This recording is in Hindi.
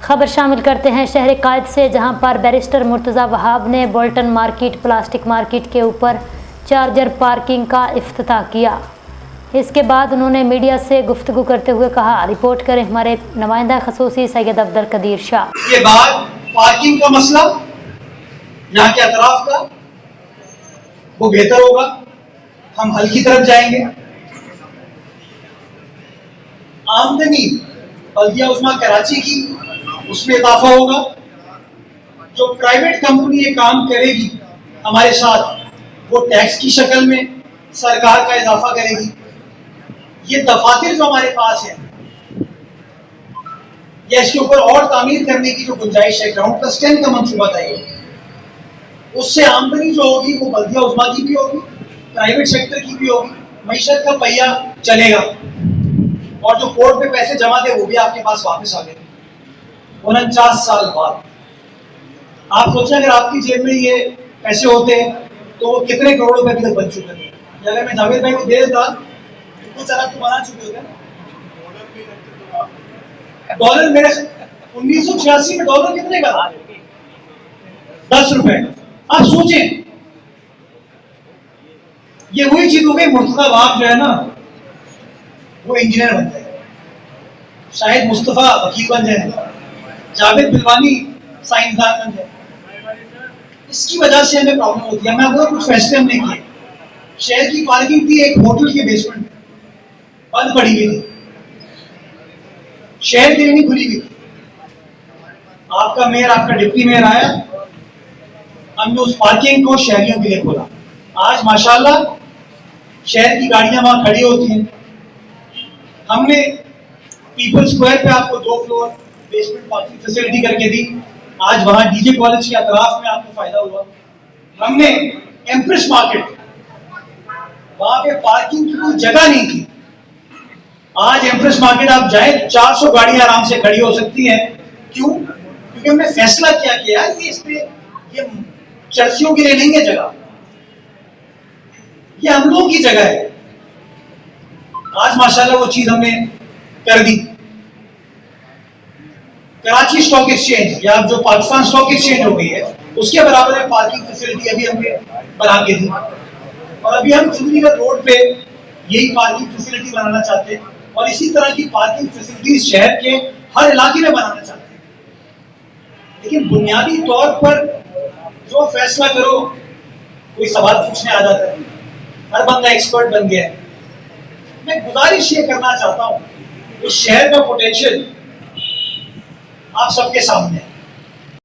खबर शामिल करते हैं शहर कायद से, जहां पर बैरिस्टर मुर्तज़ा वहाब ने बोल्टन मार्केट प्लास्टिक मार्केट के ऊपर चार्जर पार्किंग का इफ्तिताह किया। इसके बाद उन्होंने मीडिया से गुफ्तगू करते हुए कहा, रिपोर्ट करें हमारे नुमाइंदा खसूसी सैयद अब्दुल कदीर शाह। के बाद पार्किंग का मसला यहाँ के अतराफ का वो बेहतर होगा, हम हल की तरफ जाएंगे। आमदनी बल्दिया उस्मा कराची की उसमें इजाफा होगा। जो प्राइवेट कंपनी ये काम करेगी हमारे साथ, वो टैक्स की शक्ल में सरकार का इजाफा करेगी। ये दफातर जो हमारे पास है या इसके ऊपर और तामीर करने की जो गुंजाइश है, ग्राउंड प्लस 10 का मंसूबा तय, उससे आमदनी जो होगी वो बल्दिया उस्मा की भी होगी, प्राइवेट सेक्टर की भी होगी, मईशत का पहिया चलेगा। और जो कोर्ट में पैसे जमा थे वो भी आपके पास वापस आ गए 49 साल बाद। आप सोचें अगर आपकी जेब में ये पैसे होते तो वो कितने करोड़ रुपए अभी तक बन चुके थे। अगर मैं जावेद भाई को दे देता तो कुछ अरब तो बना चुके होते। डॉलर मेरे 1986 में डॉलर कितने का था? 10 रुपए। आप सोचें, ये वही चीज हो गई। मुर्तज़ा वहाब जो है ना, वो इंजीनियर बन जाए, शायद मुस्तफा वकील बन जाए, जावेद बिलवानी साइंसदान बन जाए। इसकी वजह से हमें प्रॉब्लम होती है। मैं आपको कुछ फैसले हमने किए। शहर की पार्किंग थी एक होटल के बेसमेंट में, बंद पड़ी हुई थी, शहर के लिए नहीं खुली हुई थी। आपका मेयर, आपका डिप्टी मेयर आया, हमने उस पार्किंग को शहरियों के लिए खोला। आज माशाल्लाह शहर की गाड़ियां वहां खड़ी होती हैं। हमने पीपल स्क्वायर पे आपको 2 फ्लोर बेसमेंट पार्किंग फैसिलिटी करके दी। आज वहां डीजे कॉलेज के अतराफ में आपको फायदा हुआ। हमने एम्प्रेस मार्केट, वहां पे पार्किंग की कोई जगह नहीं थी। आज एम्प्रेस मार्केट आप जाए 400 गाड़ियां आराम से खड़ी हो सकती हैं। क्यों? क्योंकि हमने फैसला क्या किया कि इसमें ये चर्चियों के लिए नहीं है जगह, ये हम लोगों की जगह है। आज माशाल्लाह वो चीज हमने कर दी। कराची स्टॉक एक्सचेंज या जो पाकिस्तान स्टॉक एक्सचेंज हो गई है, उसके बराबर है पार्किंग फैसिलिटी अभी हमने बना के दी। और अभी हम चुनरीगढ़ रोड पे यही पार्किंग फैसिलिटी बनाना चाहते हैं और इसी तरह की पार्किंग फैसिलिटी शहर के हर इलाके में बनाना चाहते हैं। लेकिन बुनियादी तौर पर जो फैसला करो, कोई सवाल पूछने आ जाता है, हर बंदा एक्सपर्ट बन गया है। मैं गुजारिश ये करना चाहता हूं, इस शहर का पोटेंशियल आप सबके सामने है।